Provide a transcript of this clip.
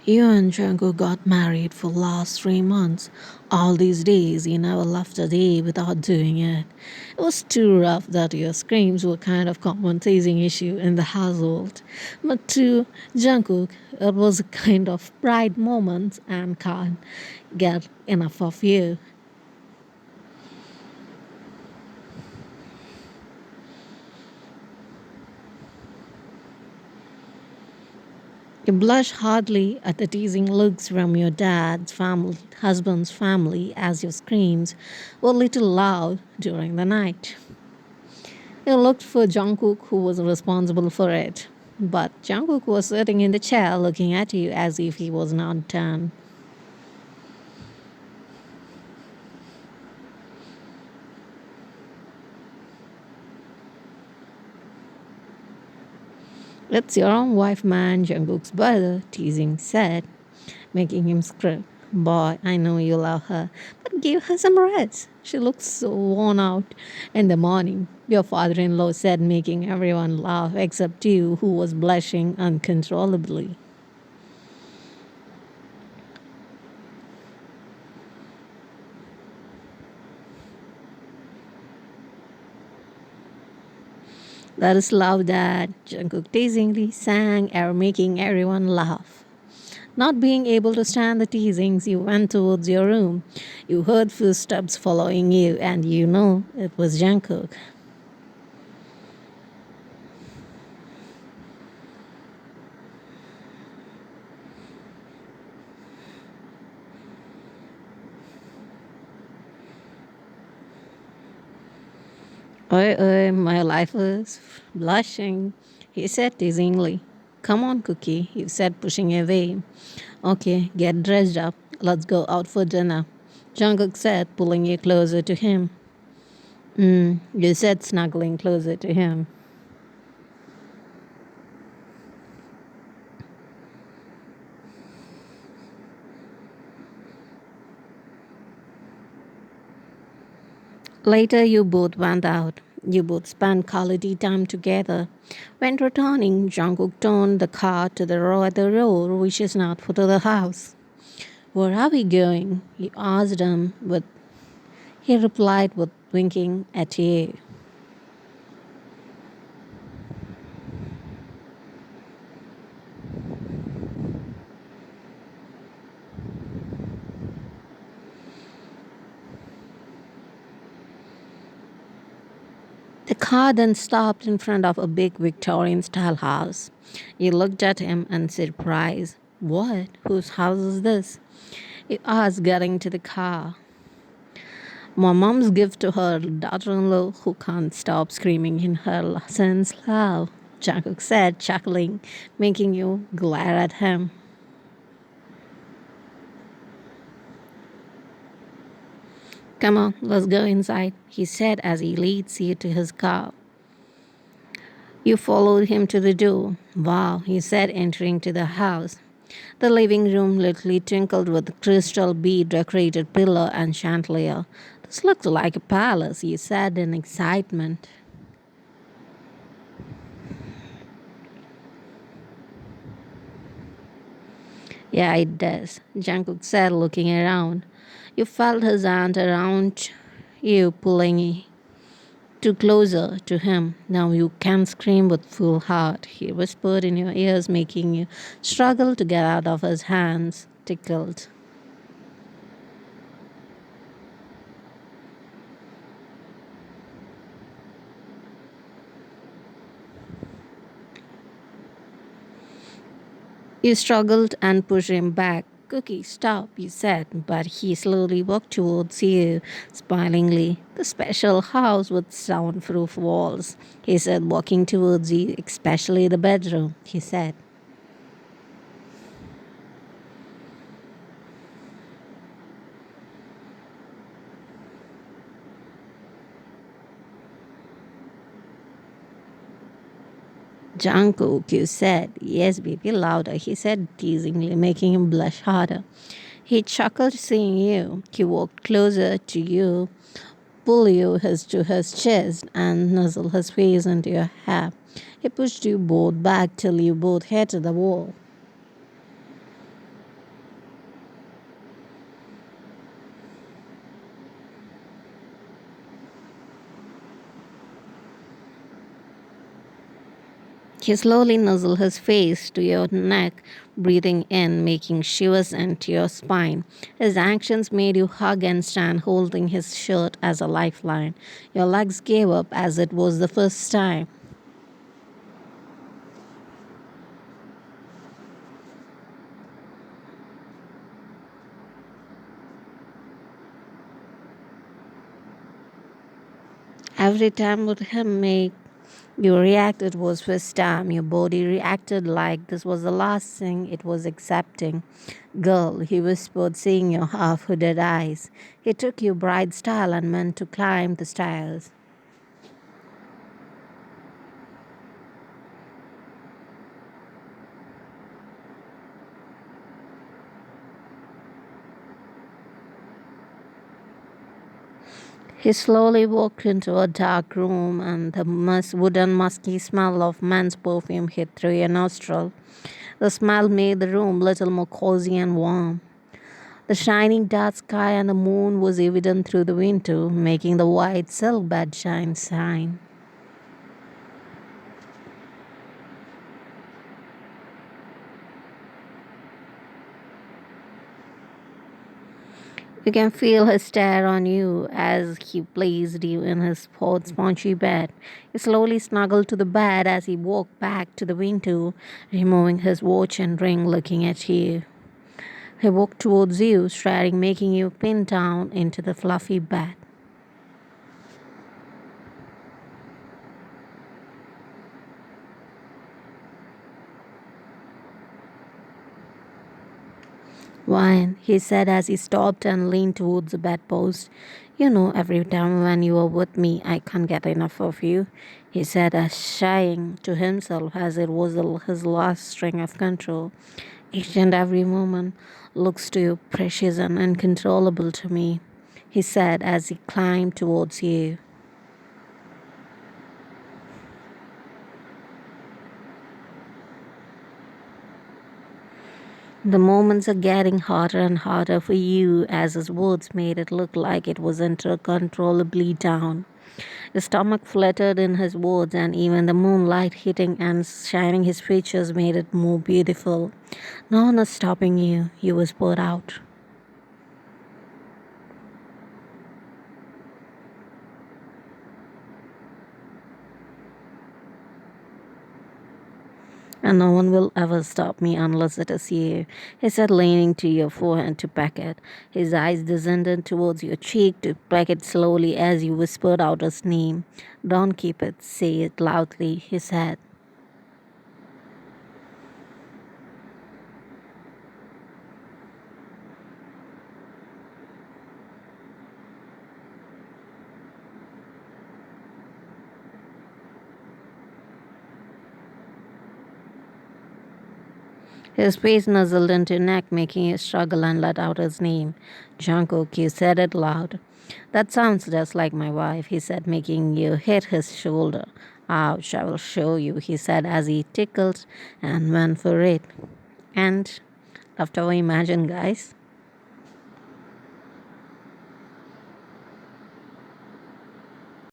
You and Jungkook got married for last 3 months. All these days, you never left a day without doing it. It was too rough that your screams were kind of common teasing issue in the household. But to Jungkook, it was a kind of pride moment and can't get enough of you. You blush hardly at the teasing looks from your husband's family as your screams were a little loud during the night. You looked for Jungkook, who was responsible for it. But Jungkook was sitting in the chair looking at you as if he was not done. It's your own wife, man, Jungkook's brother, teasing said, making him scream. Boy, I know you love her, but give her some rest. She looks so worn out in the morning, your father in law said, making everyone laugh except you, who was blushing uncontrollably. That is love that Jungkook teasingly sang, making everyone laugh. Not being able to stand the teasings, you went towards your room. You heard footsteps following you, and you know it was Jungkook. My life is blushing, he said teasingly. Come on, Cookie, he said, pushing away. Okay, get dressed up. Let's go out for dinner, Jungkook said, pulling you closer to him. You said, snuggling closer to him. Later, you both went out. You both spent quality time together. When returning, Jungkook turned the car to the row at the road, which is not to the house. Where are we going? He asked him, but he replied with winking at you. The car then stopped in front of a big Victorian style house. He looked at him in surprise. What? Whose house is this? He asked, getting to the car. My mom's gift to her daughter in law, who can't stop screaming in her son's love, Jungkook said, chuckling, making you glare at him. Come on, let's go inside, he said as he leads you to his car. You followed him to the door. Wow, he said, entering to the house. The living room literally twinkled with crystal bead decorated pillar and chandelier. This looked like a palace, he said in excitement. Yeah, it does, Jungkook said, looking around. You felt his hand around you, pulling you closer to him. Now you can scream with full heart, he whispered in your ears, making you struggle to get out of his hands, tickled. You struggled and pushed him back. Cookie, stop, you said, but he slowly walked towards you, smilingly. The special house with soundproof walls, he said, walking towards you, especially the bedroom, he said. Jungkook, you said. Yes, baby, louder, he said teasingly, making him blush harder. He chuckled seeing you. He walked closer to you, pull you to his chest, and nuzzle his face into your hair. He pushed you both back till you both hit the wall. He slowly nuzzled his face to your neck, breathing in, making shivers into your spine. His actions made you hug and stand holding his shirt as a lifeline. Your legs gave up as it was the first time. Every time with him make you react, it was first time. Your body reacted like this was the last thing it was accepting. Girl, he whispered, seeing your half-hooded eyes. He took you bride style and meant to climb the stairs. He slowly walked into a dark room, and the wooden, musky smell of men's perfume hit through your nostril. The smell made the room little more cozy and warm. The shining dark sky and the moon was evident through the window, making the white silk bed shine. You can feel his stare on you as he placed you in his spongy bed. He slowly snuggled to the bed as he walked back to the window, removing his watch and ring, looking at you. He walked towards you, striding, making you pin down into the fluffy bed. Wine, he said as he stopped and leaned towards the bedpost. You know, every time when you are with me, I can't get enough of you, he said, as shying to himself as it was his last string of control. Each and every moment looks too precious and uncontrollable to me, he said as he climbed towards you. The moments are getting harder and harder for you as his words made it look like it was uncontrollably down. His stomach fluttered in his words, and even the moonlight hitting and shining his features made it more beautiful. No one is stopping you, he whispered out. And no one will ever stop me unless it is you, he said, leaning to your forehead to peck it. His eyes descended towards your cheek to peck it slowly as you whispered out his name. Don't keep it, say it loudly, he said. His face nuzzled into your neck, making you struggle and let out his name. Jungkook, you said it loud. That sounds just like my wife, he said, making you hit his shoulder. Ouch, I will show you, he said as he tickled and went for it. And after we imagine, guys.